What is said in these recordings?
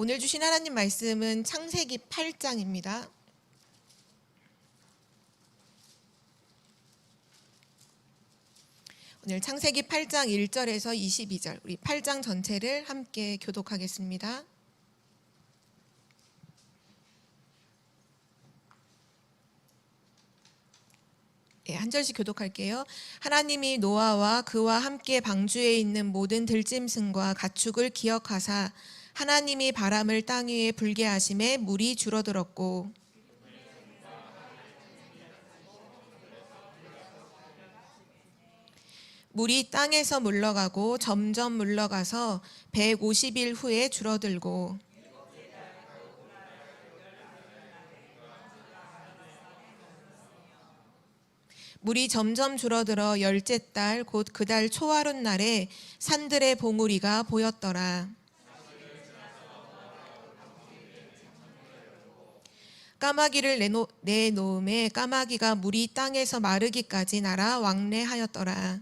오늘 주신 하나님 말씀은 창세기 8장입니다. 오늘 창세기 8장 1절에서 22절, 우리 8장 전체를 함께 교독하겠습니다. 한 절씩 교독할게요. 하나님이 노아와 그와 함께 방주에 있는 모든 들짐승과 가축을 기억하사 하나님이 바람을 땅 위에 불게 하심에 물이 줄어들었고 물이 땅에서 물러가고 점점 물러가서 150일 후에 줄어들고 물이 점점 줄어들어 열째 달 곧 그 달 초하룻 날에 산들의 봉우리가 보였더라. 까마귀를 내놓음에 까마귀가 물이 땅에서 마르기까지 날아 왕래하였더라.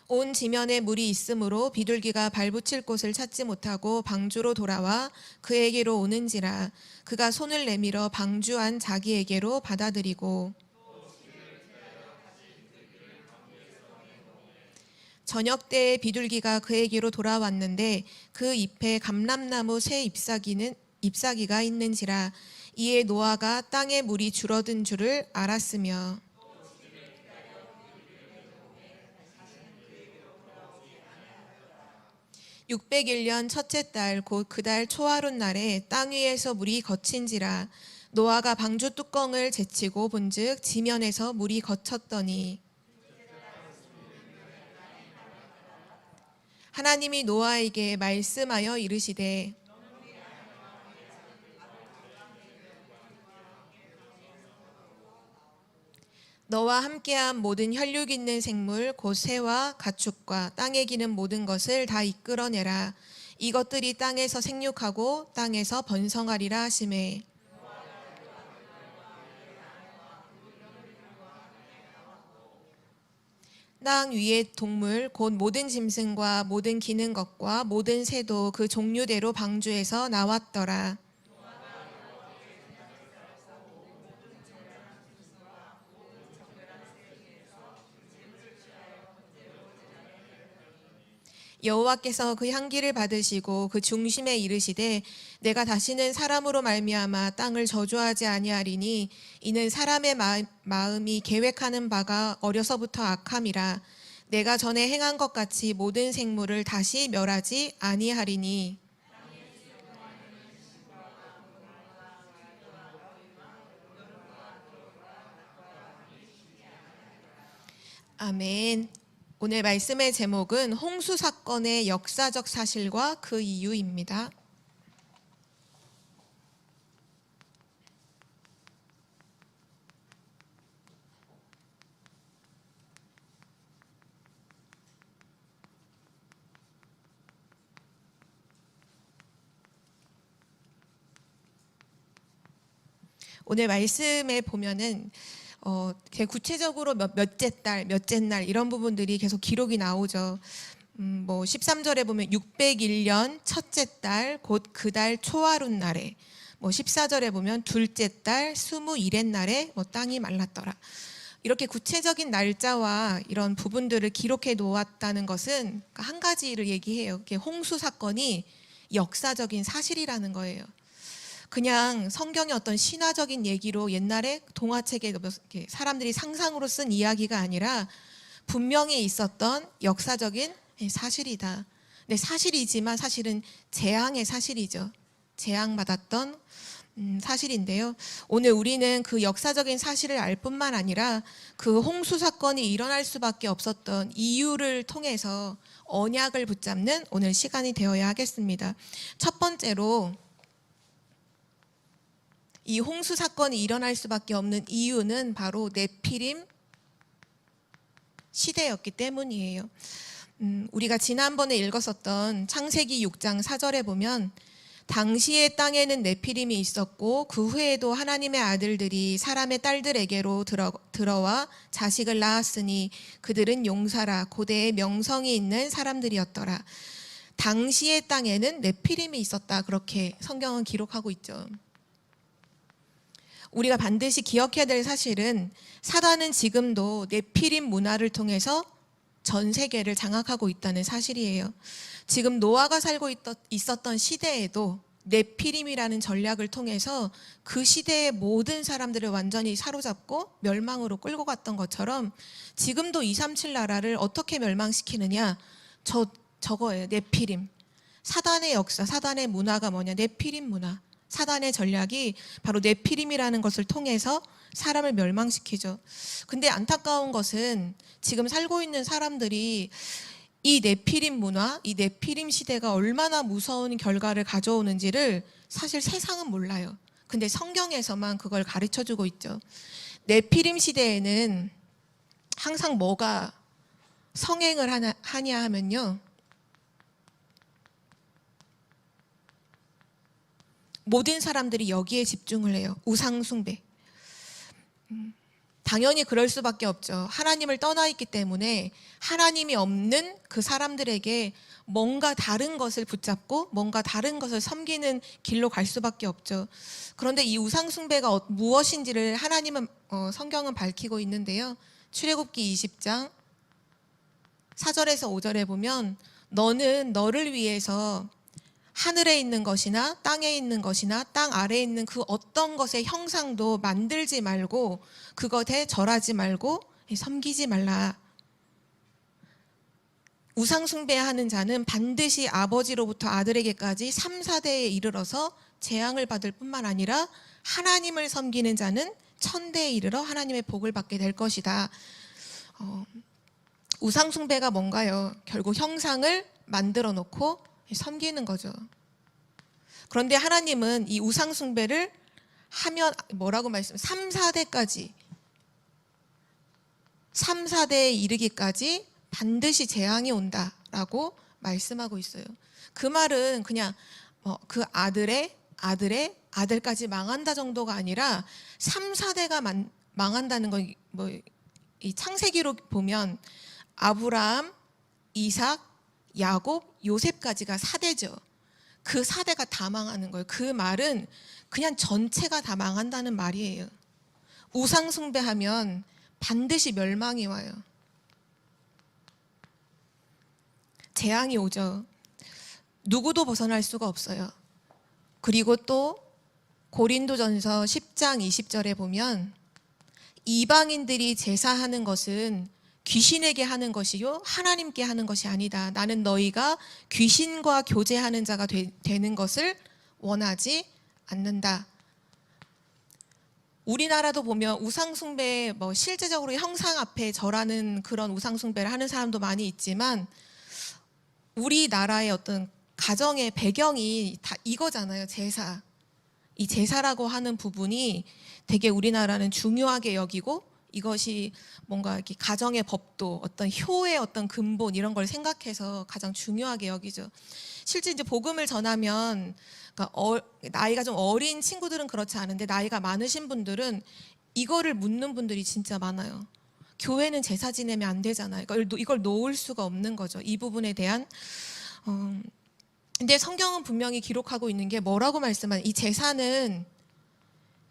온 지면에 물이 있으므로 비둘기가 발붙일 곳을 찾지 못하고 방주로 돌아와 그에게로 오는지라. 그가 손을 내밀어 방주 안 자기에게로 받아들이고 저녁 때에 비둘기가 그에게로 돌아왔는데 그 잎에 감람나무 새 잎사귀가 있는지라. 이에 노아가 땅에 물이 줄어든 줄을 알았으며 601년 첫째 달 곧 그 달 초하룻 날에 땅 위에서 물이 거친지라. 노아가 방주 뚜껑을 제치고 본즉 지면에서 물이 거쳤더니 하나님이 노아에게 말씀하여 이르시되 너와 함께한 모든 혈육 있는 생물 곧 새와 가축과 땅에 기는 모든 것을 다 이끌어내라. 이것들이 땅에서 생육하고 땅에서 번성하리라 하시매 땅 위의 동물 곧 모든 짐승과 모든 기는 것과 모든 새도 그 종류대로 방주에서 나왔더라. 여호와께서 그 향기를 받으시고 그 중심에 이르시되 내가 다시는 사람으로 말미암아 땅을 저주하지 아니하리니 이는 사람의 마음이 계획하는 바가 어려서부터 악함이라. 내가 전에 행한 것 같이 모든 생물을 다시 멸하지 아니하리니 아멘. 오늘 말씀의 제목은 홍수 사건의 역사적 사실과 그 이유입니다. 오늘 말씀에 보면은 구체적으로 몇째 달, 몇째 날 이런 부분들이 계속 기록이 나오죠. 13절에 보면 601년 첫째 달 곧 그 달 초하룻 날에 14절에 보면 둘째 달 21의 날에 땅이 말랐더라. 이렇게 구체적인 날짜와 이런 부분들을 기록해 놓았다는 것은 한 가지를 얘기해요. 홍수 사건이 역사적인 사실이라는 거예요. 그냥 성경의 어떤 신화적인 얘기로 옛날에 동화책에 사람들이 상상으로 쓴 이야기가 아니라 분명히 있었던 역사적인 사실이다. 네, 사실이지만 사실은 재앙의 사실이죠. 재앙받았던 사실인데요. 오늘 우리는 그 역사적인 사실을 알 뿐만 아니라 그 홍수 사건이 일어날 수밖에 없었던 이유를 통해서 언약을 붙잡는 오늘 시간이 되어야 하겠습니다. 첫 번째로 이 홍수 사건이 일어날 수밖에 없는 이유는 바로 네피림 시대였기 때문이에요. 우리가 지난번에 읽었었던 창세기 6장 4절에 보면 당시의 땅에는 네피림이 있었고 그 후에도 하나님의 아들들이 사람의 딸들에게로 들어와 자식을 낳았으니 그들은 용사라 고대의 명성이 있는 사람들이었더라. 당시의 땅에는 네피림이 있었다. 그렇게 성경은 기록하고 있죠. 우리가 반드시 기억해야 될 사실은 사단은 지금도 네피림 문화를 통해서 전 세계를 장악하고 있다는 사실이에요. 지금 노아가 살고 있었던 시대에도 네피림이라는 전략을 통해서 그 시대의 모든 사람들을 완전히 사로잡고 멸망으로 끌고 갔던 것처럼 지금도 237 나라를 어떻게 멸망시키느냐, 저거예요. 네피림. 사단의 역사, 사단의 문화가 뭐냐? 네피림 문화. 사단의 전략이 바로 네피림이라는 것을 통해서 사람을 멸망시키죠. 근데 안타까운 것은 지금 살고 있는 사람들이 이 네피림 문화, 이 네피림 시대가 얼마나 무서운 결과를 가져오는지를 사실 세상은 몰라요. 근데 성경에서만 그걸 가르쳐주고 있죠. 네피림 시대에는 항상 뭐가 성행을 하냐 하면요, 모든 사람들이 여기에 집중을 해요. 우상 숭배. 당연히 그럴 수밖에 없죠. 하나님을 떠나 있기 때문에 하나님이 없는 그 사람들에게 뭔가 다른 것을 붙잡고 뭔가 다른 것을 섬기는 길로 갈 수밖에 없죠. 그런데 이 우상 숭배가 무엇인지를 하나님은 성경은 밝히고 있는데요. 출애굽기 20장 4절에서 5절에 보면 너는 너를 위해서 하늘에 있는 것이나 땅에 있는 것이나 땅 아래에 있는 그 어떤 것의 형상도 만들지 말고 그것에 절하지 말고 섬기지 말라. 우상 숭배하는 자는 반드시 아버지로부터 아들에게까지 3, 4대에 이르러서 재앙을 받을 뿐만 아니라 하나님을 섬기는 자는 천대에 이르러 하나님의 복을 받게 될 것이다. 우상 숭배가 뭔가요? 결국 형상을 만들어 놓고 섬기는 거죠. 그런데 하나님은 이 우상 숭배를 하면 뭐라고 말씀? 3, 4대까지 3, 4대에 이르기까지 반드시 재앙이 온다라고 말씀하고 있어요. 그 말은 그냥 그 아들의 아들까지 망한다 정도가 아니라 3, 4대가 망한다는 건 이 창세기로 보면 아브라함, 이삭, 야곱, 요셉까지가 4대죠. 그 4대가 다 망하는 거예요. 그 말은 그냥 전체가 다 망한다는 말이에요. 우상 숭배하면 반드시 멸망이 와요. 재앙이 오죠. 누구도 벗어날 수가 없어요. 그리고 또 고린도전서 10장 20절에 보면 이방인들이 제사하는 것은 귀신에게 하는 것이요 하나님께 하는 것이 아니다. 나는 너희가 귀신과 교제하는 자가 되는 것을 원하지 않는다. 우리나라도 보면 우상숭배 실제적으로 형상 앞에 절하는 그런 우상숭배를 하는 사람도 많이 있지만 우리나라의 어떤 가정의 배경이 다 이거잖아요. 제사. 이 제사라고 하는 부분이 되게 우리나라는 중요하게 여기고 이것이 뭔가 이렇게 가정의 법도 어떤 효의 어떤 근본 이런 걸 생각해서 가장 중요하게 여기죠. 실제 이제 복음을 전하면 그러니까 나이가 좀 어린 친구들은 그렇지 않은데 나이가 많으신 분들은 이거를 묻는 분들이 진짜 많아요. 교회는 제사 지내면 안 되잖아요. 이걸 놓을 수가 없는 거죠. 이 부분에 대한 근데 성경은 분명히 기록하고 있는 게 뭐라고 말씀하는 이 제사는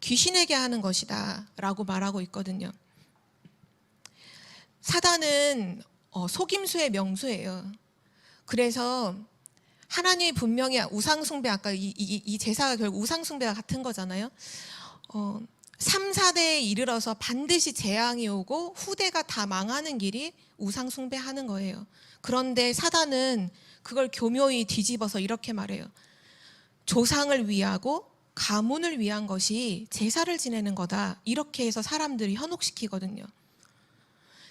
귀신에게 하는 것이다 라고 말하고 있거든요. 사단은 속임수의 명수예요. 그래서 하나님이 분명히 우상숭배 아까 이 제사가 결국 우상숭배와 같은 거잖아요. 3, 4대에 이르러서 반드시 재앙이 오고 후대가 다 망하는 길이 우상숭배하는 거예요. 그런데 사단은 그걸 교묘히 뒤집어서 이렇게 말해요. 조상을 위하고 가문을 위한 것이 제사를 지내는 거다. 이렇게 해서 사람들이 현혹시키거든요.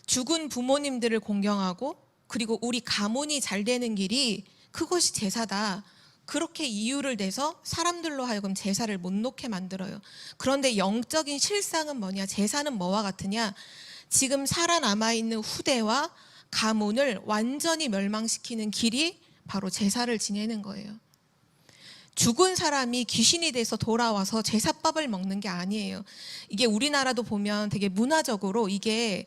죽은 부모님들을 공경하고 그리고 우리 가문이 잘 되는 길이 그것이 제사다. 그렇게 이유를 대서 사람들로 하여금 제사를 못 놓게 만들어요. 그런데 영적인 실상은 뭐냐? 제사는 뭐와 같으냐? 지금 살아남아있는 후대와 가문을 완전히 멸망시키는 길이 바로 제사를 지내는 거예요. 죽은 사람이 귀신이 돼서 돌아와서 제사밥을 먹는 게 아니에요. 이게 우리나라도 보면 되게 문화적으로 이게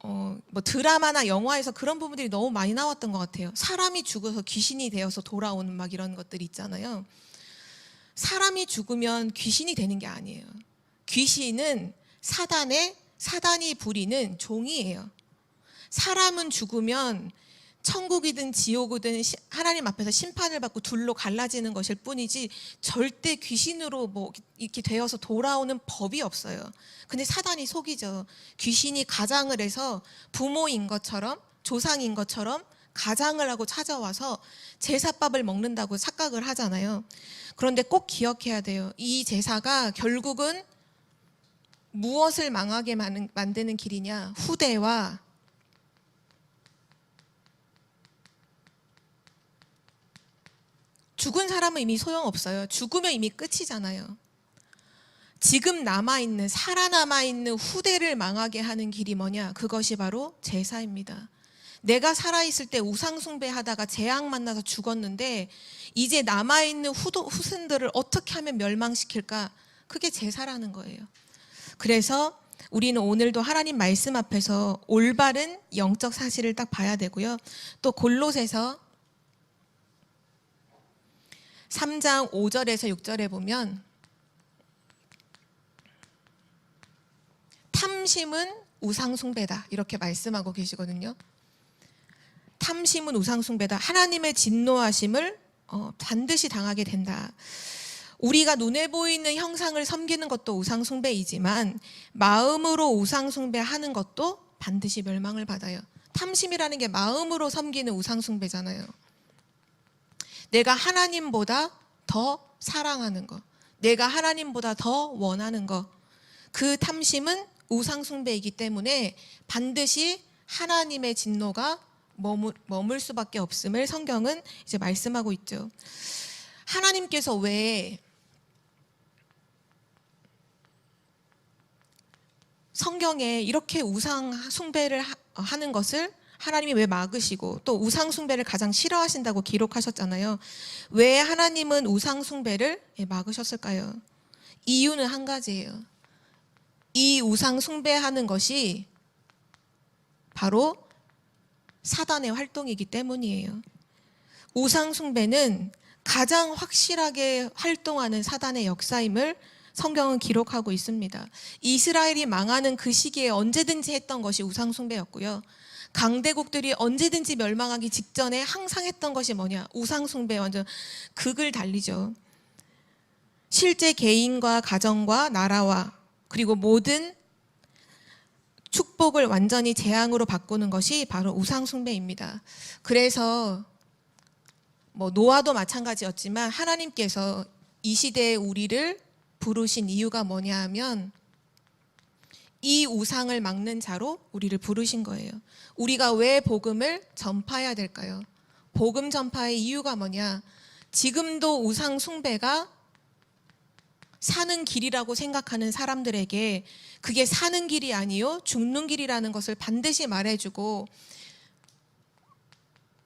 뭐 드라마나 영화에서 그런 부분들이 너무 많이 나왔던 것 같아요. 사람이 죽어서 귀신이 되어서 돌아오는 막 이런 것들이 있잖아요. 사람이 죽으면 귀신이 되는 게 아니에요. 귀신은 사단이 부리는 종이에요. 사람은 죽으면 천국이든 지옥이든 하나님 앞에서 심판을 받고 둘로 갈라지는 것일 뿐이지 절대 귀신으로 뭐 이렇게 되어서 돌아오는 법이 없어요. 근데 사단이 속이죠. 귀신이 가장을 해서 부모인 것처럼 조상인 것처럼 가장을 하고 찾아와서 제사밥을 먹는다고 착각을 하잖아요. 그런데 꼭 기억해야 돼요. 이 제사가 결국은 무엇을 망하게 만드는 길이냐? 후대와 죽은 사람은 이미 소용없어요. 죽으면 이미 끝이잖아요. 지금 살아남아있는 후대를 망하게 하는 길이 뭐냐? 그것이 바로 제사입니다. 내가 살아있을 때 우상숭배하다가 재앙 만나서 죽었는데 이제 남아있는 후손들을 어떻게 하면 멸망시킬까? 그게 제사라는 거예요. 그래서 우리는 오늘도 하나님 말씀 앞에서 올바른 영적 사실을 딱 봐야 되고요. 또 골로새서 3장 5절에서 6절에 보면 탐심은 우상숭배다 이렇게 말씀하고 계시거든요. 탐심은 우상숭배다. 하나님의 진노하심을 반드시 당하게 된다. 우리가 눈에 보이는 형상을 섬기는 것도 우상숭배이지만 마음으로 우상숭배하는 것도 반드시 멸망을 받아요. 탐심이라는 게 마음으로 섬기는 우상숭배잖아요. 내가 하나님보다 더 사랑하는 것, 내가 하나님보다 더 원하는 것, 그 탐심은 우상숭배이기 때문에 반드시 하나님의 진노가 머물 수밖에 없음을 성경은 이제 말씀하고 있죠. 하나님께서 왜 성경에 이렇게 우상 숭배를 하는 것을 하나님이 왜 막으시고 또 우상 숭배를 가장 싫어하신다고 기록하셨잖아요. 왜 하나님은 우상 숭배를 막으셨을까요? 이유는 한 가지예요. 이 우상 숭배하는 것이 바로 사단의 활동이기 때문이에요. 우상 숭배는 가장 확실하게 활동하는 사단의 역사임을 성경은 기록하고 있습니다. 이스라엘이 망하는 그 시기에 언제든지 했던 것이 우상 숭배였고요. 강대국들이 언제든지 멸망하기 직전에 항상 했던 것이 뭐냐? 우상 숭배 완전 극을 달리죠. 실제 개인과 가정과 나라와 그리고 모든 축복을 완전히 재앙으로 바꾸는 것이 바로 우상 숭배입니다. 그래서 뭐 노아도 마찬가지였지만 하나님께서 이 시대에 우리를 부르신 이유가 뭐냐 하면 이 우상을 막는 자로 우리를 부르신 거예요. 우리가 왜 복음을 전파해야 될까요? 복음 전파의 이유가 뭐냐? 지금도 우상 숭배가 사는 길이라고 생각하는 사람들에게 그게 사는 길이 아니요 죽는 길이라는 것을 반드시 말해주고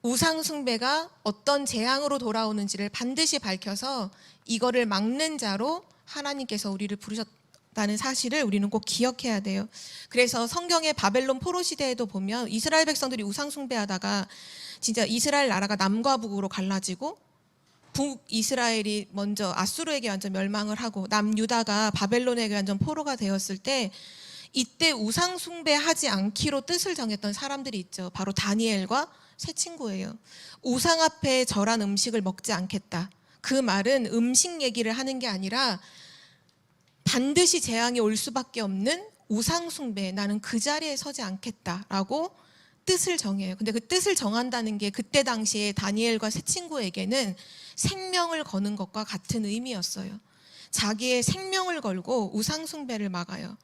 우상 숭배가 어떤 재앙으로 돌아오는지를 반드시 밝혀서 이거를 막는 자로 하나님께서 우리를 부르셨다는 사실을 우리는 꼭 기억해야 돼요. 그래서 성경의 바벨론 포로 시대에도 보면 이스라엘 백성들이 우상 숭배하다가 진짜 이스라엘 나라가 남과 북으로 갈라지고 북이스라엘이 먼저 아수르에게 완전 멸망을 하고 남유다가 바벨론에게 완전 포로가 되었을 때 이때 우상 숭배하지 않기로 뜻을 정했던 사람들이 있죠. 바로 다니엘과 세 친구예요. 우상 앞에 절한 음식을 먹지 않겠다. 그 말은 음식 얘기를 하는 게 아니라 반드시 재앙이 올 수밖에 없는 우상 숭배, 나는 그 자리에 서지 않겠다라고 뜻을 정해요. 근데 그 뜻을 정한다는 게 그때 당시에 다니엘과 세 친구에게는 생명을 거는 것과 같은 의미였어요. 자기의 생명을 걸고 우상 숭배를 막아요.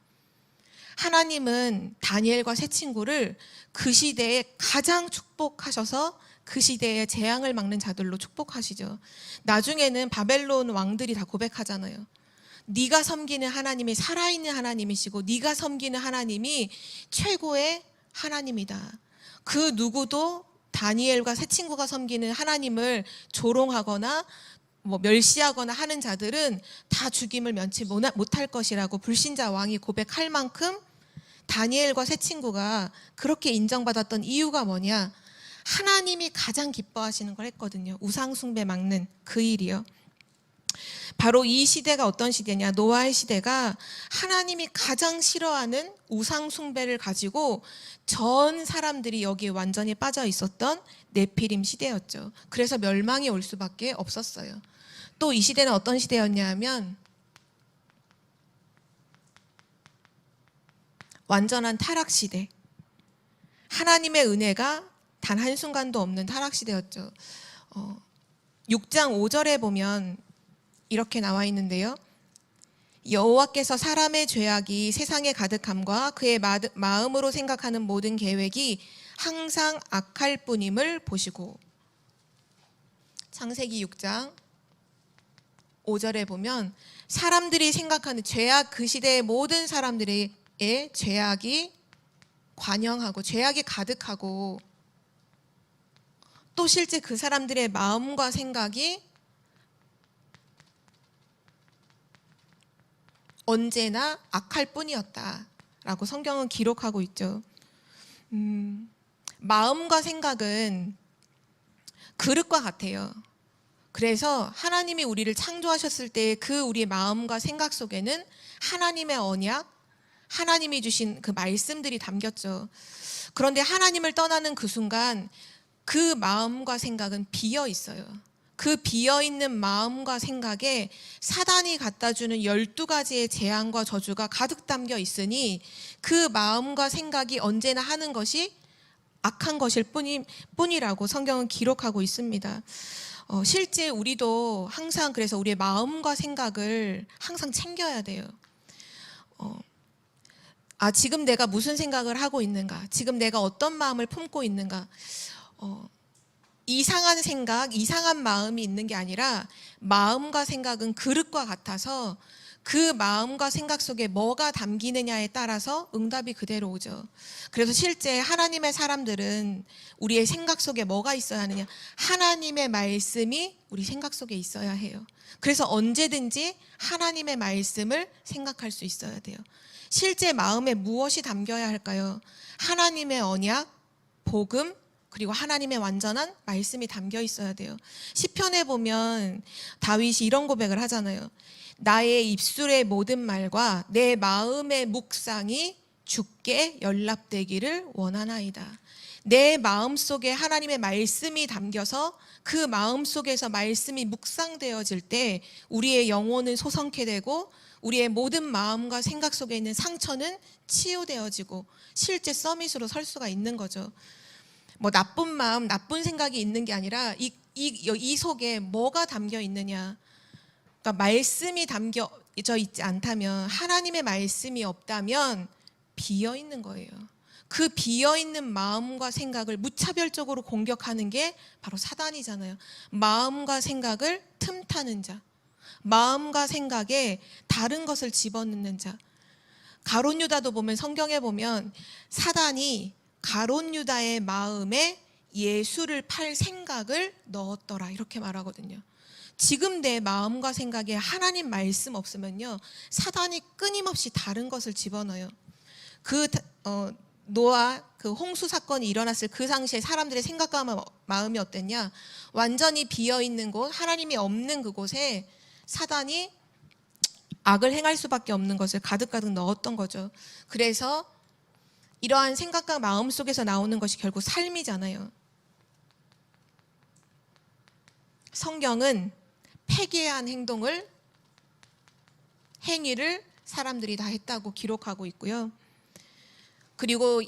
하나님은 다니엘과 세 친구를 그 시대에 가장 축복하셔서 그 시대의 재앙을 막는 자들로 축복하시죠. 나중에는 바벨론 왕들이 다 고백하잖아요. 네가 섬기는 하나님이 살아있는 하나님이시고 네가 섬기는 하나님이 최고의 하나님이다. 그 누구도 다니엘과 세 친구가 섬기는 하나님을 조롱하거나 뭐 멸시하거나 하는 자들은 다 죽임을 면치 못할 것이라고 불신자 왕이 고백할 만큼 다니엘과 세 친구가 그렇게 인정받았던 이유가 뭐냐? 하나님이 가장 기뻐하시는 걸 했거든요. 우상 숭배 막는 그 일이요. 바로 이 시대가 어떤 시대냐? 노아의 시대가 하나님이 가장 싫어하는 우상 숭배를 가지고 전 사람들이 여기에 완전히 빠져 있었던 네피림 시대였죠. 그래서 멸망이 올 수밖에 없었어요. 또 이 시대는 어떤 시대였냐 하면 완전한 타락 시대. 하나님의 은혜가 단 한순간도 없는 타락 시대였죠. 6장 5절에 보면 이렇게 나와 있는데요. 여호와께서 사람의 죄악이 세상에 가득함과 그의 마음으로 생각하는 모든 계획이 항상 악할 뿐임을 보시고. 창세기 6장 5절에 보면 사람들이 생각하는 죄악, 그 시대의 모든 사람들의 죄악이 관영하고 죄악이 가득하고 또 실제 그 사람들의 마음과 생각이 언제나 악할 뿐이었다라고 성경은 기록하고 있죠. 마음과 생각은 그릇과 같아요. 그래서 하나님이 우리를 창조하셨을 때 그 우리의 마음과 생각 속에는 하나님의 언약, 하나님이 주신 그 말씀들이 담겼죠. 그런데 하나님을 떠나는 그 순간 그 마음과 생각은 비어 있어요. 그 비어있는 마음과 생각에 사단이 갖다주는 12가지의 재앙과 저주가 가득 담겨 있으니 그 마음과 생각이 언제나 하는 것이 악한 것일 뿐이라고 성경은 기록하고 있습니다. 실제 우리도 항상 그래서 우리의 마음과 생각을 항상 챙겨야 돼요. 지금 내가 무슨 생각을 하고 있는가? 지금 내가 어떤 마음을 품고 있는가? 이상한 생각, 이상한 마음이 있는 게 아니라 마음과 생각은 그릇과 같아서 그 마음과 생각 속에 뭐가 담기느냐에 따라서 응답이 그대로 오죠. 그래서 실제 하나님의 사람들은 우리의 생각 속에 뭐가 있어야 하느냐? 하나님의 말씀이 우리 생각 속에 있어야 해요. 그래서 언제든지 하나님의 말씀을 생각할 수 있어야 돼요. 실제 마음에 무엇이 담겨야 할까요? 하나님의 언약, 복음, 그리고 하나님의 완전한 말씀이 담겨 있어야 돼요. 시편에 보면 다윗이 이런 고백을 하잖아요. 나의 입술의 모든 말과 내 마음의 묵상이 주께 연락되기를 원하나이다. 내 마음속에 하나님의 말씀이 담겨서 그 마음속에서 말씀이 묵상되어질 때 우리의 영혼은 소성케 되고 우리의 모든 마음과 생각 속에 있는 상처는 치유되어지고 실제 서밋으로 설 수가 있는 거죠. 뭐 나쁜 마음, 나쁜 생각이 있는 게 아니라 이 속에 뭐가 담겨 있느냐. 그러니까 말씀이 담겨져 있지 않다면, 하나님의 말씀이 없다면 비어 있는 거예요. 그 비어 있는 마음과 생각을 무차별적으로 공격하는 게 바로 사단이잖아요. 마음과 생각을 틈타는 자, 마음과 생각에 다른 것을 집어넣는 자. 가룟 유다도 보면 성경에 보면 사단이 가룟 유다의 마음에 예수를 팔 생각을 넣었더라 이렇게 말하거든요. 지금 내 마음과 생각에 하나님 말씀 없으면요, 사단이 끊임없이 다른 것을 집어넣어요. 노아 그 홍수 사건이 일어났을 그 당시에 사람들의 생각과 마음이 어땠냐? 완전히 비어 있는 곳, 하나님이 없는 그곳에 사단이 악을 행할 수밖에 없는 것을 가득가득 넣었던 거죠. 그래서 이러한 생각과 마음 속에서 나오는 것이 결국 삶이잖아요. 성경은 패괴한 행위를 사람들이 다 했다고 기록하고 있고요. 그리고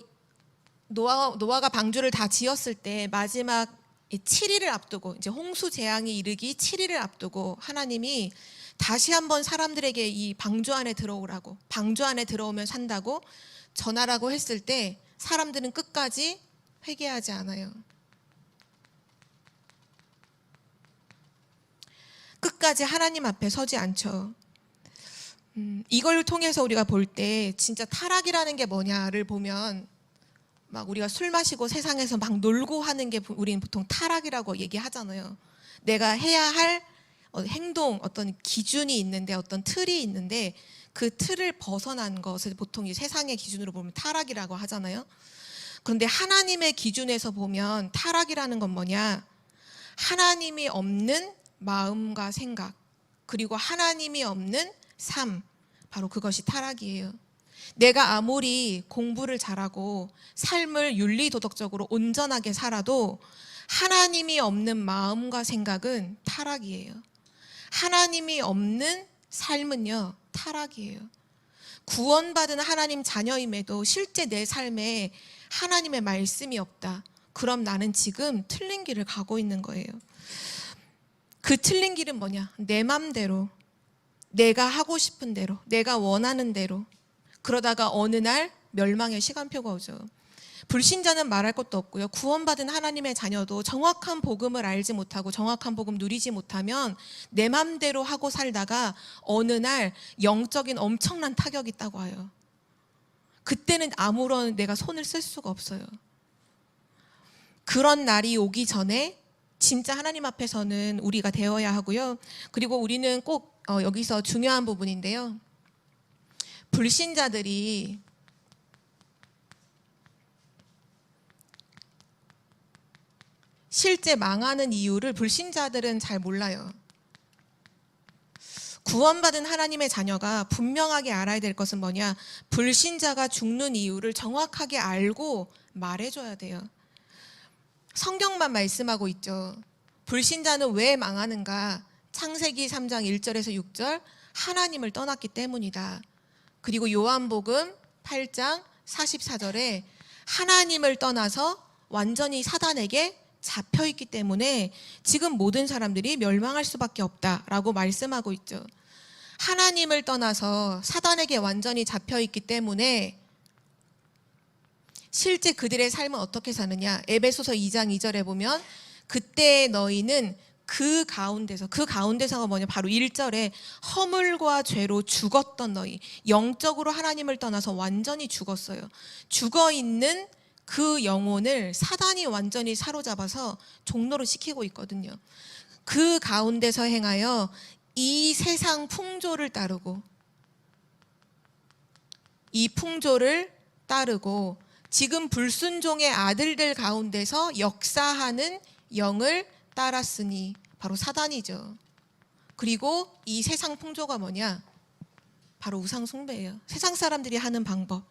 노아가 방주를 다 지었을 때 마지막 7일을 앞두고, 이제 홍수 재앙이 이르기 7일을 앞두고 하나님이 다시 한번 사람들에게 이 방주 안에 들어오라고, 방주 안에 들어오면 산다고 전하라고 했을 때 사람들은 끝까지 회개하지 않아요. 끝까지 하나님 앞에 서지 않죠. 이걸 통해서 우리가 볼 때 진짜 타락이라는 게 뭐냐를 보면, 막 우리가 술 마시고 세상에서 막 놀고 하는 게 우리는 보통 타락이라고 얘기하잖아요. 내가 해야 할 행동, 어떤 기준이 있는데, 어떤 틀이 있는데 그 틀을 벗어난 것을 보통 이 세상의 기준으로 보면 타락이라고 하잖아요. 그런데 하나님의 기준에서 보면 타락이라는 건 뭐냐? 하나님이 없는 마음과 생각, 그리고 하나님이 없는 삶, 바로 그것이 타락이에요. 내가 아무리 공부를 잘하고 삶을 윤리도덕적으로 온전하게 살아도 하나님이 없는 마음과 생각은 타락이에요. 하나님이 없는 삶은요, 타락이에요. 구원받은 하나님 자녀임에도 실제 내 삶에 하나님의 말씀이 없다. 그럼 나는 지금 틀린 길을 가고 있는 거예요. 그 틀린 길은 뭐냐? 내 맘대로, 내가 하고 싶은 대로, 내가 원하는 대로, 그러다가 어느 날 멸망의 시간표가 오죠. 불신자는 말할 것도 없고요. 구원받은 하나님의 자녀도 정확한 복음을 알지 못하고 정확한 복음 누리지 못하면 내 맘대로 하고 살다가 어느 날 영적인 엄청난 타격이 있다고 와요. 그때는 아무런 내가 손을 쓸 수가 없어요. 그런 날이 오기 전에 진짜 하나님 앞에서는 우리가 되어야 하고요. 그리고 우리는 꼭 여기서 중요한 부분인데요. 불신자들이 실제 망하는 이유를 불신자들은 잘 몰라요. 구원받은 하나님의 자녀가 분명하게 알아야 될 것은 뭐냐? 불신자가 죽는 이유를 정확하게 알고 말해줘야 돼요. 성경만 말씀하고 있죠. 불신자는 왜 망하는가? 창세기 3장 1절에서 6절, 하나님을 떠났기 때문이다. 그리고 요한복음 8장 44절에 하나님을 떠나서 완전히 사단에게 잡혀있기 때문에 지금 모든 사람들이 멸망할 수밖에 없다라고 말씀하고 있죠. 하나님을 떠나서 사단에게 완전히 잡혀있기 때문에 실제 그들의 삶은 어떻게 사느냐? 에베소서 2장 2절에 보면 그때 너희는 그 가운데서가 뭐냐? 바로 1절에 허물과 죄로 죽었던 너희, 영적으로 하나님을 떠나서 완전히 죽었어요. 죽어있는 그 영혼을 사단이 완전히 사로잡아서 종로로 시키고 있거든요. 그 가운데서 행하여 이 세상 풍조를 따르고, 이 풍조를 따르고 지금 불순종의 아들들 가운데서 역사하는 영을 따랐으니 바로 사단이죠. 그리고 이 세상 풍조가 뭐냐? 바로 우상 숭배예요. 세상 사람들이 하는 방법.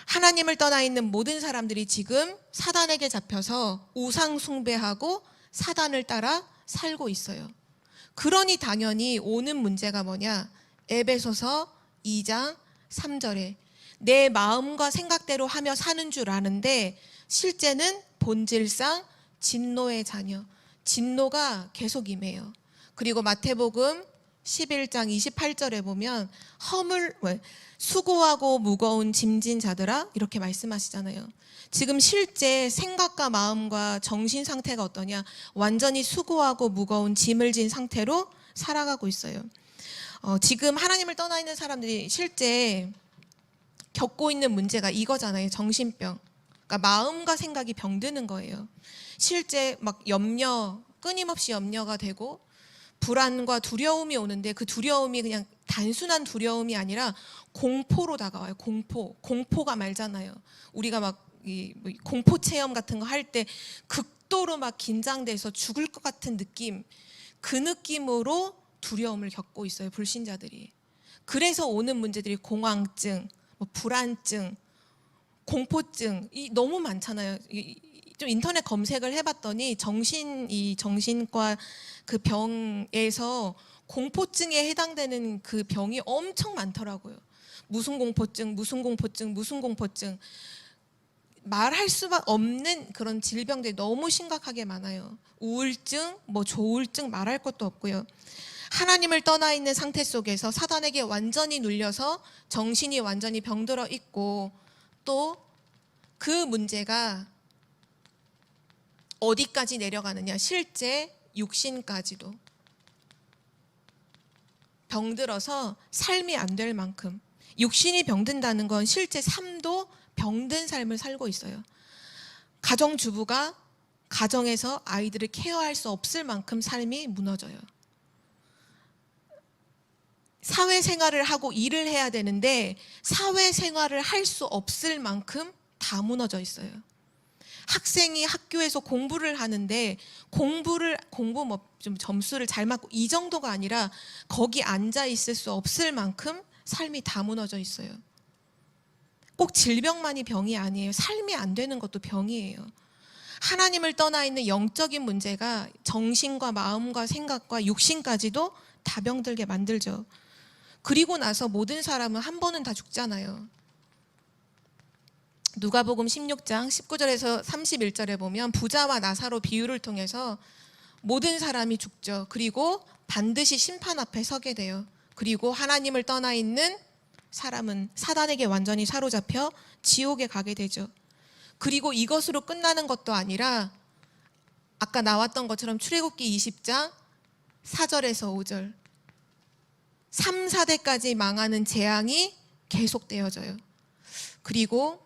하나님을 떠나 있는 모든 사람들이 지금 사단에게 잡혀서 우상 숭배하고 사단을 따라 살고 있어요. 그러니 당연히 오는 문제가 뭐냐? 에베소서 2장 3절에 내 마음과 생각대로 하며 사는 줄 아는데 실제는 본질상 진노의 자녀, 진노가 계속 임해요. 그리고 마태복음 11장 28절에 보면 수고하고 무거운 짐진 자들아 이렇게 말씀하시잖아요. 지금 실제 생각과 마음과 정신 상태가 어떠냐? 완전히 수고하고 무거운 짐을 진 상태로 살아가고 있어요. 지금 하나님을 떠나 있는 사람들이 실제 겪고 있는 문제가 이거잖아요. 정신병. 그러니까 마음과 생각이 병드는 거예요. 실제 막 끊임없이 염려가 되고 불안과 두려움이 오는데 그 두려움이 그냥 단순한 두려움이 아니라 공포로 다가와요. 공포가 말잖아요. 우리가 막 공포 체험 같은 거 할 때 극도로 막 긴장돼서 죽을 것 같은 느낌, 그 느낌으로 두려움을 겪고 있어요. 불신자들이. 그래서 오는 문제들이 공황증, 불안증, 공포증 너무 많잖아요. 좀 인터넷 검색을 해봤더니 정신과 그 병에서 공포증에 해당되는 그 병이 엄청 많더라고요. 무슨 공포증 말할 수밖에 없는 그런 질병들이 너무 심각하게 많아요. 우울증, 조울증 말할 것도 없고요. 하나님을 떠나 있는 상태 속에서 사단에게 완전히 눌려서 정신이 완전히 병들어 있고 또 그 문제가 어디까지 내려가느냐? 실제 육신까지도 병들어서 삶이 안 될 만큼, 육신이 병든다는 건 실제 삶도 병든 삶을 살고 있어요. 가정주부가 가정에서 아이들을 케어할 수 없을 만큼 삶이 무너져요. 사회생활을 하고 일을 해야 되는데 사회생활을 할 수 없을 만큼 다 무너져 있어요. 학생이 학교에서 공부를 하는데 공부 뭐 좀 점수를 잘 맞고 이 정도가 아니라 거기 앉아 있을 수 없을 만큼 삶이 다 무너져 있어요. 꼭 질병만이 병이 아니에요. 삶이 안 되는 것도 병이에요. 하나님을 떠나 있는 영적인 문제가 정신과 마음과 생각과 육신까지도 다 병들게 만들죠. 그리고 나서 모든 사람은 한 번은 다 죽잖아요. 누가복음 16장 19절에서 31절에 보면 부자와 나사로 비유를 통해서 모든 사람이 죽죠. 그리고 반드시 심판 앞에 서게 돼요. 그리고 하나님을 떠나 있는 사람은 사단에게 완전히 사로잡혀 지옥에 가게 되죠. 그리고 이것으로 끝나는 것도 아니라 아까 나왔던 것처럼 출애굽기 20장 4절에서 5절 3, 4대까지 망하는 재앙이 계속되어져요. 그리고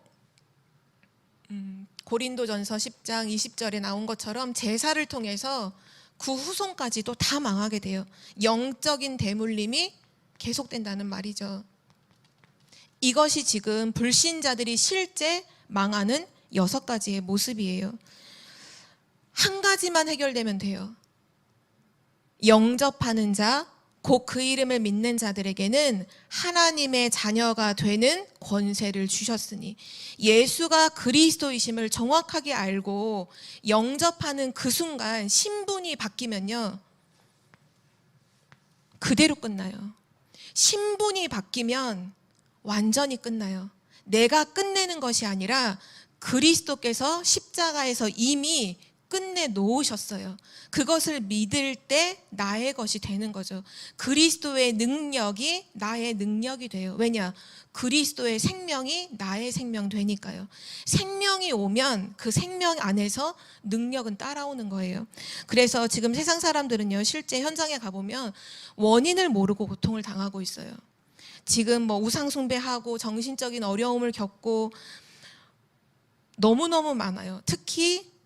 고린도전서 10장 20절에 나온 것처럼 제사를 통해서 그 후손까지도 다 망하게 돼요. 영적인 대물림이 계속된다는 말이죠. 이것이 지금 불신자들이 실제 망하는 6가지의 모습이에요. 한 가지만 해결되면 돼요. 영접하는 자, 곧 그 이름을 믿는 자들에게는 하나님의 자녀가 되는 권세를 주셨으니, 예수가 그리스도이심을 정확하게 알고 영접하는 그 순간 신분이 바뀌면요, 그대로 끝나요. 신분이 바뀌면 완전히 끝나요. 내가 끝내는 것이 아니라 그리스도께서 십자가에서 이미 끝내 놓으셨어요. 그것을 믿을 때 나의 것이 되는 거죠. 그리스도의 능력이 나의 능력이 돼요. 왜냐? 그리스도의 생명이 나의 생명 되니까요. 생명이 오면 그 생명 안에서 능력은 따라오는 거예요. 그래서 지금 세상 사람들은요, 실제 현장에 가보면 원인을 모르고 고통을 당하고 있어요. 지금 뭐 우상숭배하고 정신적인 어려움을 겪고 너무너무 많아요. 특히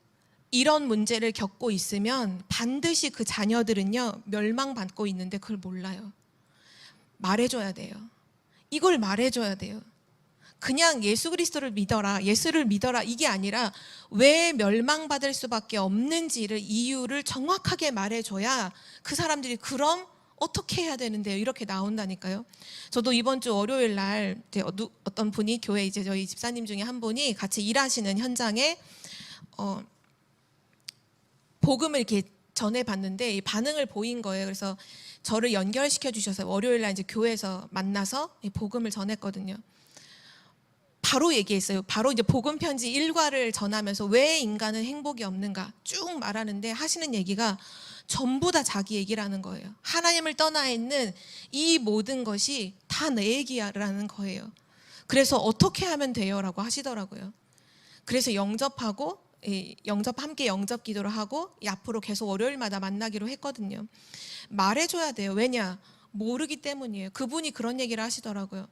이런 문제를 겪고 있으면 반드시 그 자녀들은요, 멸망받고 있는데 그걸 몰라요. 말해줘야 돼요. 이걸 말해줘야 돼요. 그냥 예수 그리스도를 믿어라, 예수를 믿어라, 이게 아니라 왜 멸망받을 수밖에 없는지를, 이유를 정확하게 말해줘야 그 사람들이 그럼 어떻게 해야 되는데요, 이렇게 나온다니까요. 저도 이번 주 월요일 날 어떤 분이, 교회 이제 저희 집사님 중에 한 분이 같이 일하시는 현장에 복음을 이렇게 전해봤는데 이 반응을 보인 거예요. 그래서 저를 연결시켜 주셔서 월요일 날 이제 교회에서 만나서 이 복음을 전했거든요. 바로 얘기했어요. 바로 이제 복음 편지 1과를 전하면서 왜 인간은 행복이 없는가 쭉 말하는데 하시는 얘기가 전부 다 자기 얘기라는 거예요. 하나님을 떠나 있는 이 모든 것이 다 내 얘기라는 거예요. 그래서 어떻게 하면 돼요? 라고 하시더라고요. 그래서 함께 영접 기도를 하고 앞으로 계속 월요일마다 만나기로 했거든요. 말해줘야 돼요. 왜냐? 모르기 때문이에요. 그분이 그런 얘기를 하시더라고요.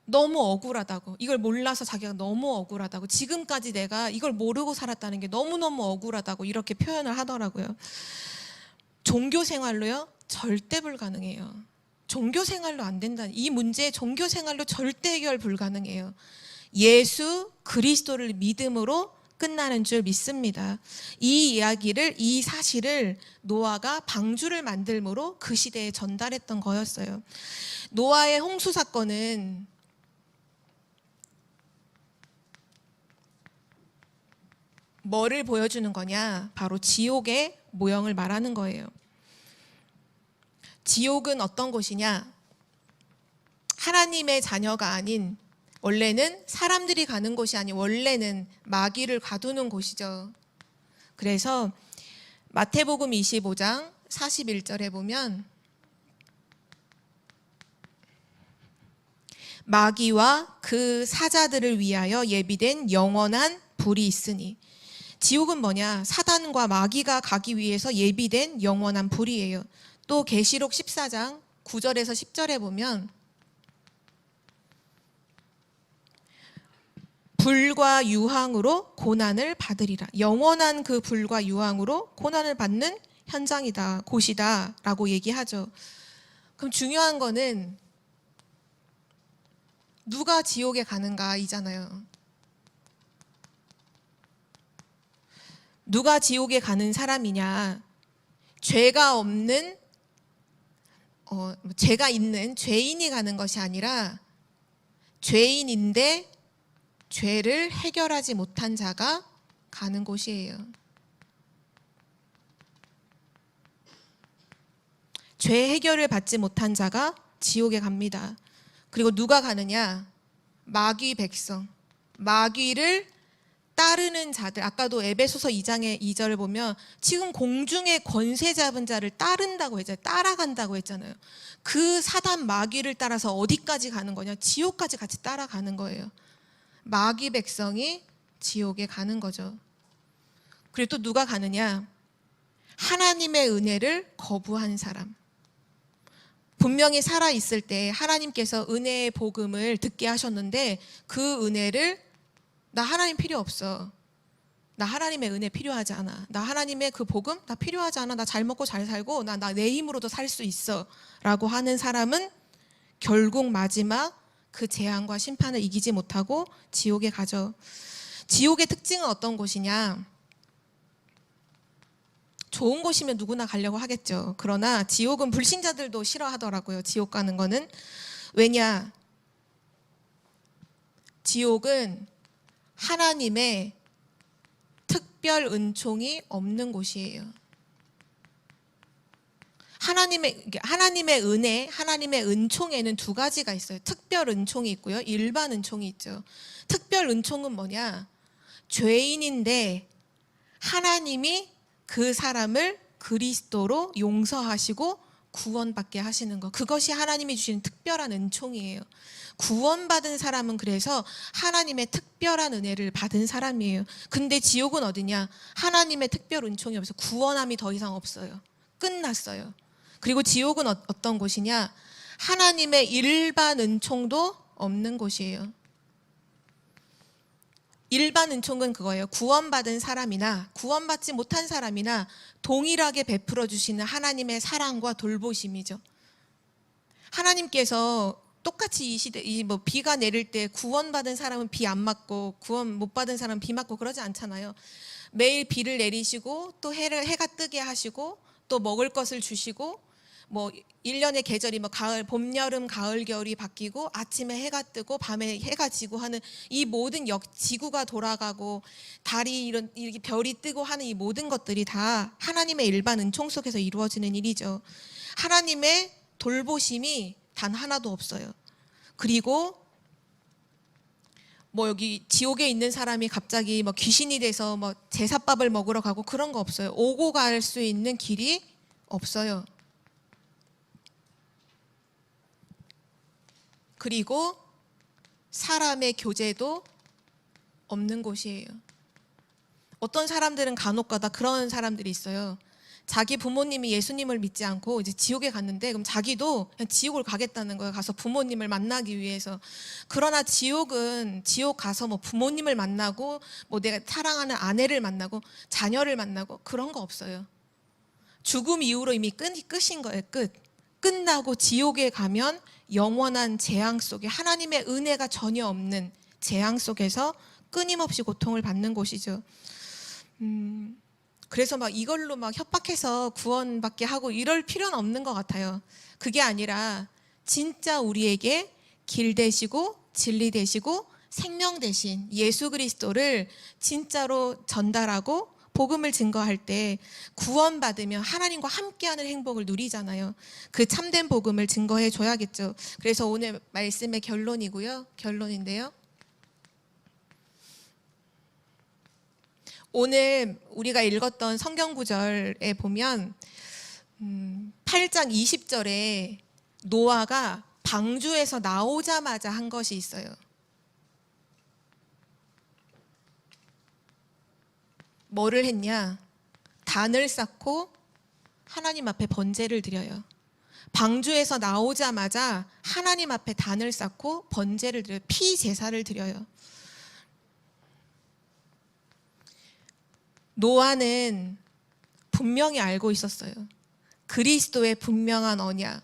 너무 억울하다고. 이걸 몰라서 자기가 너무 억울하다고. 지금까지 내가 이걸 모르고 살았다는 게 너무너무 억울하다고 이렇게 표현을 하더라고요. 종교 생활로요? 절대 불가능해요. 종교 생활로 안 된다는, 이 문제 종교 생활로 절대 해결 불가능해요. 예수 그리스도를 믿음으로 끝나는 줄 믿습니다. 이 이야기를, 이 사실을 노아가 방주를 만들므로 그 시대에 전달했던 거였어요. 노아의 홍수 사건은 뭐를 보여주는 거냐? 바로 지옥의 모형을 말하는 거예요. 지옥은 어떤 곳이냐? 하나님의 자녀가 아닌, 원래는 사람들이 가는 곳이 아닌 원래는 마귀를 가두는 곳이죠. 그래서 마태복음 25장 41절에 보면 마귀와 그 사자들을 위하여 예비된 영원한 불이 있으니, 지옥은 뭐냐? 사단과 마귀가 가기 위해서 예비된 영원한 불이에요. 또 계시록 14장 9절에서 10절에 보면 불과 유황으로 고난을 받으리라. 영원한 그 불과 유황으로 고난을 받는 현장이다, 곳이다 라고 얘기하죠. 그럼 중요한 거는 누가 지옥에 가는가이잖아요. 누가 지옥에 가는 사람이냐? 죄가 없는 죄가 있는 죄인이 가는 것이 아니라 죄인인데 죄를 해결하지 못한 자가 가는 곳이에요. 죄 해결을 받지 못한 자가 지옥에 갑니다. 그리고 누가 가느냐? 마귀 백성. 마귀를 따르는 자들. 아까도 에베소서 2장의 2절을 보면 지금 공중의 권세 잡은 자를 따른다고 했잖아요. 따라간다고 했잖아요. 그 사단 마귀를 따라서 어디까지 가는 거냐? 지옥까지 같이 따라가는 거예요. 마귀 백성이 지옥에 가는 거죠. 그리고 또 누가 가느냐? 하나님의 은혜를 거부한 사람. 분명히 살아있을 때 하나님께서 은혜의 복음을 듣게 하셨는데 그 은혜를 나 하나님 필요 없어. 나 하나님의 은혜 필요하지 않아. 나 하나님의 그 복음 나 필요하지 않아. 나 잘 먹고 잘 살고 나 내 힘으로도 살 수 있어. 라고 하는 사람은 결국 마지막 그 재앙과 심판을 이기지 못하고 지옥에 가죠. 지옥의 특징은 어떤 곳이냐? 좋은 곳이면 누구나 가려고 하겠죠. 그러나 지옥은 불신자들도 싫어하더라고요. 지옥 가는 거는. 왜냐? 지옥은 하나님의 특별 은총이 없는 곳이에요. 하나님의 은혜, 하나님의 은총에는 두 가지가 있어요. 특별 은총이 있고요. 일반 은총이 있죠. 특별 은총은 뭐냐? 죄인인데 하나님이 그 사람을 그리스도로 용서하시고 구원받게 하시는 거. 그것이 하나님이 주신 특별한 은총이에요. 구원받은 사람은 그래서 하나님의 특별한 은혜를 받은 사람이에요. 근데 지옥은 어디냐? 하나님의 특별 은총이 없어서 구원함이 더 이상 없어요. 끝났어요. 그리고 지옥은 어떤 곳이냐? 하나님의 일반 은총도 없는 곳이에요. 일반 은총은 그거예요. 구원받은 사람이나 구원받지 못한 사람이나 동일하게 베풀어 주시는 하나님의 사랑과 돌보심이죠. 하나님께서 똑같이 이 시대 비가 내릴 때 구원받은 사람은 비 안 맞고 구원 못 받은 사람은 비 맞고 그러지 않잖아요. 매일 비를 내리시고 또 해가 뜨게 하시고 또 먹을 것을 주시고 1년의 계절이 가을, 봄, 여름, 가을, 겨울이 바뀌고 아침에 해가 뜨고 밤에 해가 지고 하는 이 모든 지구가 돌아가고 달이 이렇게 별이 뜨고 하는 이 모든 것들이 다 하나님의 일반 은총 속에서 이루어지는 일이죠. 하나님의 돌보심이 단 하나도 없어요. 그리고 여기 지옥에 있는 사람이 갑자기 귀신이 돼서 제사밥을 먹으러 가고 그런 거 없어요. 오고 갈 수 있는 길이 없어요. 그리고 사람의 교제도 없는 곳이에요. 어떤 사람들은 간혹가다 그런 사람들이 있어요. 자기 부모님이 예수님을 믿지 않고 이제 지옥에 갔는데 그럼 자기도 그냥 지옥을 가겠다는 거예요. 가서 부모님을 만나기 위해서. 그러나 지옥은 지옥 가서 부모님을 만나고 내가 사랑하는 아내를 만나고 자녀를 만나고 그런 거 없어요. 죽음 이후로 이미 끝인 거예요. 끝나고 지옥에 가면 영원한 재앙 속에 하나님의 은혜가 전혀 없는 재앙 속에서 끊임없이 고통을 받는 곳이죠. 그래서 이걸로 협박해서 구원받게 하고 이럴 필요는 없는 것 같아요. 그게 아니라 진짜 우리에게 길 되시고 진리 되시고 생명 되신 예수 그리스도를 진짜로 전달하고 복음을 증거할 때 구원받으며 하나님과 함께하는 행복을 누리잖아요. 그 참된 복음을 증거해 줘야겠죠. 그래서 오늘 말씀의 결론인데요. 오늘 우리가 읽었던 성경 구절에 보면 8장 20절에 노아가 방주에서 나오자마자 한 것이 있어요. 뭐를 했냐? 단을 쌓고 하나님 앞에 번제를 드려요. 방주에서 나오자마자 하나님 앞에 단을 쌓고 번제를 드려요. 피 제사를 드려요. 노아는 분명히 알고 있었어요. 그리스도의 분명한 언약.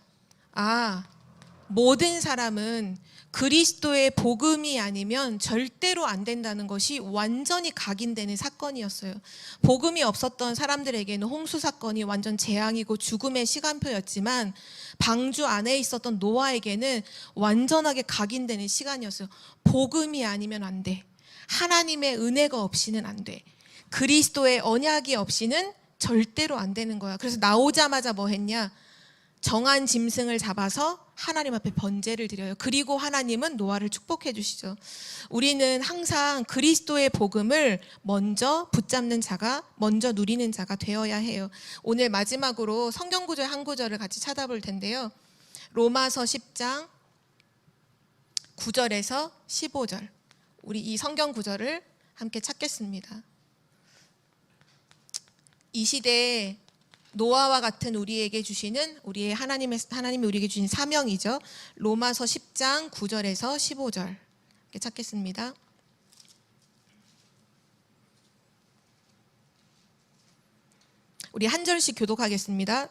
모든 사람은 그리스도의 복음이 아니면 절대로 안 된다는 것이 완전히 각인되는 사건이었어요. 복음이 없었던 사람들에게는 홍수 사건이 완전 재앙이고 죽음의 시간표였지만 방주 안에 있었던 노아에게는 완전하게 각인되는 시간이었어요. 복음이 아니면 안 돼. 하나님의 은혜가 없이는 안 돼. 그리스도의 언약이 없이는 절대로 안 되는 거야. 그래서 나오자마자 뭐 했냐? 정한 짐승을 잡아서 하나님 앞에 번제를 드려요. 그리고 하나님은 노아를 축복해 주시죠. 우리는 항상 그리스도의 복음을 먼저 붙잡는 자가, 먼저 누리는 자가 되어야 해요. 오늘 마지막으로 성경 구절 한 구절을 같이 찾아볼 텐데요. 로마서 10장 9절에서 15절. 우리 이 성경 구절을 함께 찾겠습니다. 이 시대에 노아와 같은 우리에게 주시는 우리의 하나님이 우리에게 주신 사명이죠. 로마서 10장 9절에서 15절 이렇게 찾겠습니다. 우리 한 절씩 교독하겠습니다.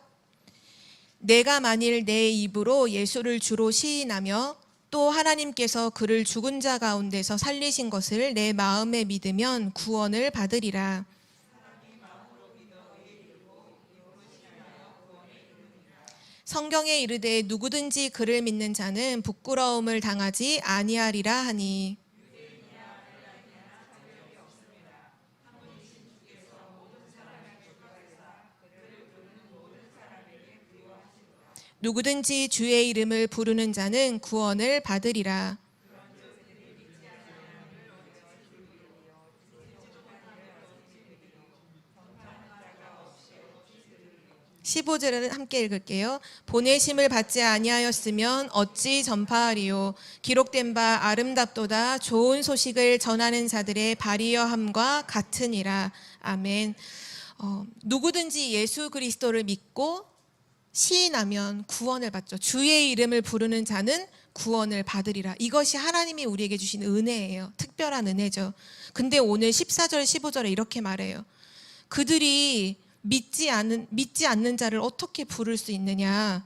내가 만일 내 입으로 예수를 주로 시인하며 또 하나님께서 그를 죽은 자 가운데서 살리신 것을 내 마음에 믿으면 구원을 받으리라. 성경에 이르되 누구든지 그를 믿는 자는 부끄러움을 당하지 아니하리라 하니, 누구든지 주의 이름을 부르는 자는 구원을 받으리라. 15절을 함께 읽을게요. 보내심을 받지 아니하였으면 어찌 전파하리요. 기록된 바 아름답도다 좋은 소식을 전하는 자들의 발이여함과 같으니라. 아멘. 누구든지 예수 그리스도를 믿고 시인하면 구원을 받죠. 주의 이름을 부르는 자는 구원을 받으리라. 이것이 하나님이 우리에게 주신 은혜예요. 특별한 은혜죠. 근데 오늘 14절 15절에 이렇게 말해요. 그들이 믿지 않는 자를 어떻게 부를 수 있느냐?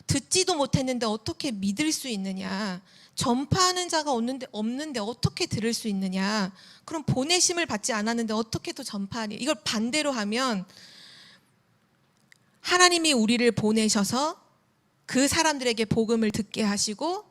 듣지도 못했는데 어떻게 믿을 수 있느냐? 전파하는 자가 없는데 어떻게 들을 수 있느냐? 그럼 보내심을 받지 않았는데 어떻게 또 전파하니? 이걸 반대로 하면 하나님이 우리를 보내셔서 그 사람들에게 복음을 듣게 하시고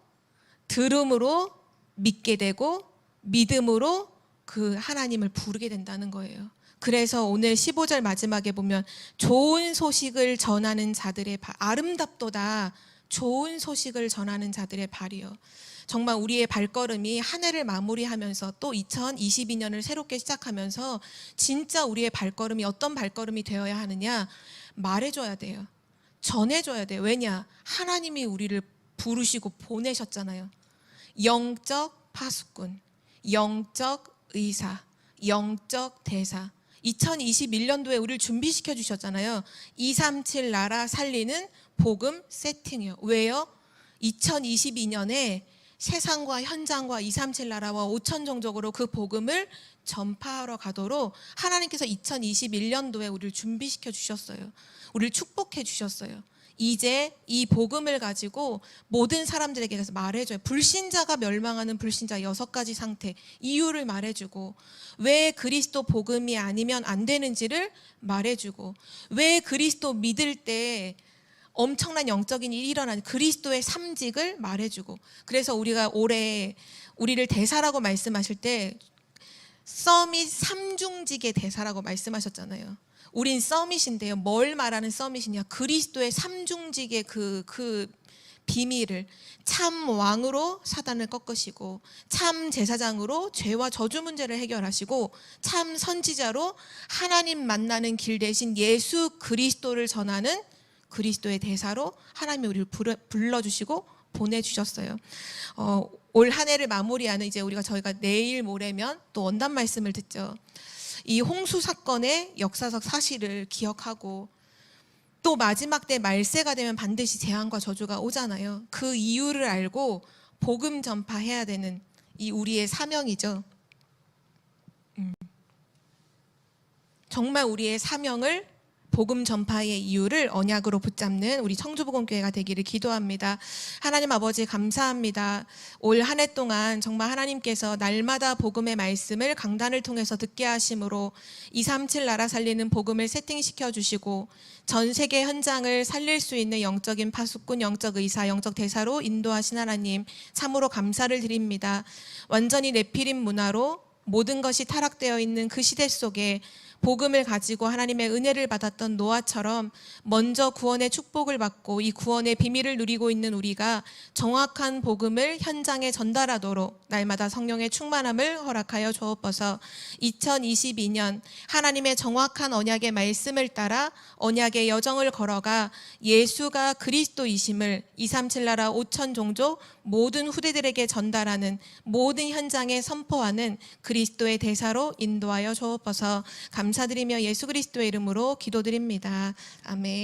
들음으로 믿게 되고 믿음으로 그 하나님을 부르게 된다는 거예요. 그래서 오늘 15절 마지막에 보면 좋은 소식을 전하는 자들의 발, 아름답도다 좋은 소식을 전하는 자들의 발이요. 정말 우리의 발걸음이 한 해를 마무리하면서 또 2022년을 새롭게 시작하면서 진짜 우리의 발걸음이 어떤 발걸음이 되어야 하느냐? 말해줘야 돼요. 전해줘야 돼요. 왜냐? 하나님이 우리를 부르시고 보내셨잖아요. 영적 파수꾼, 영적 의사, 영적 대사. 2021년도에 우리를 준비시켜 주셨잖아요. 237 나라 살리는 복음 세팅이요. 왜요? 2022년에 세상과 현장과 237 나라와 5천 종족으로 그 복음을 전파하러 가도록 하나님께서 2021년도에 우리를 준비시켜 주셨어요. 우리를 축복해 주셨어요. 이제 이 복음을 가지고 모든 사람들에게 대해서 말해줘요. 불신자가 멸망하는 불신자 6가지 상태, 이유를 말해주고, 왜 그리스도 복음이 아니면 안 되는지를 말해주고, 왜 그리스도 믿을 때 엄청난 영적인 일이 일어나는 그리스도의 삼직을 말해주고. 그래서 우리가 올해 우리를 대사라고 말씀하실 때 서밋 삼중직의 대사라고 말씀하셨잖아요. 우린 서밋인데요. 뭘 말하는 서밋이냐? 그리스도의 삼중직의 그 비밀을, 참 왕으로 사단을 꺾으시고, 참 제사장으로 죄와 저주 문제를 해결하시고, 참 선지자로 하나님 만나는 길 대신 예수 그리스도를 전하는 그리스도의 대사로 하나님이 우리를 불러주시고 보내주셨어요. 올 한 해를 마무리하는 이제 저희가 내일 모레면 또 원단 말씀을 듣죠. 이 홍수 사건의 역사적 사실을 기억하고, 또 마지막 때 말세가 되면 반드시 재앙과 저주가 오잖아요. 그 이유를 알고 복음 전파해야 되는 이 우리의 사명이죠. 정말 우리의 사명을 복음 전파의 이유를 언약으로 붙잡는 우리 청주복음교회가 되기를 기도합니다. 하나님 아버지 감사합니다. 올 한 해 동안 정말 하나님께서 날마다 복음의 말씀을 강단을 통해서 듣게 하심으로 237 나라 살리는 복음을 세팅시켜 주시고 전 세계 현장을 살릴 수 있는 영적인 파수꾼, 영적 의사, 영적 대사로 인도하신 하나님 참으로 감사를 드립니다. 완전히 네피림 문화로 모든 것이 타락되어 있는 그 시대 속에 복음을 가지고 하나님의 은혜를 받았던 노아처럼 먼저 구원의 축복을 받고 이 구원의 비밀을 누리고 있는 우리가 정확한 복음을 현장에 전달하도록 날마다 성령의 충만함을 허락하여 주옵소서. 2022년 하나님의 정확한 언약의 말씀을 따라 언약의 여정을 걸어가 예수가 그리스도이심을 237 나라 5천 종족 모든 후대들에게 전달하는 모든 현장에 선포하는 그리스도의 대사로 인도하여 주옵소서. 감사드리며 예수 그리스도의 이름으로 기도드립니다. 아멘.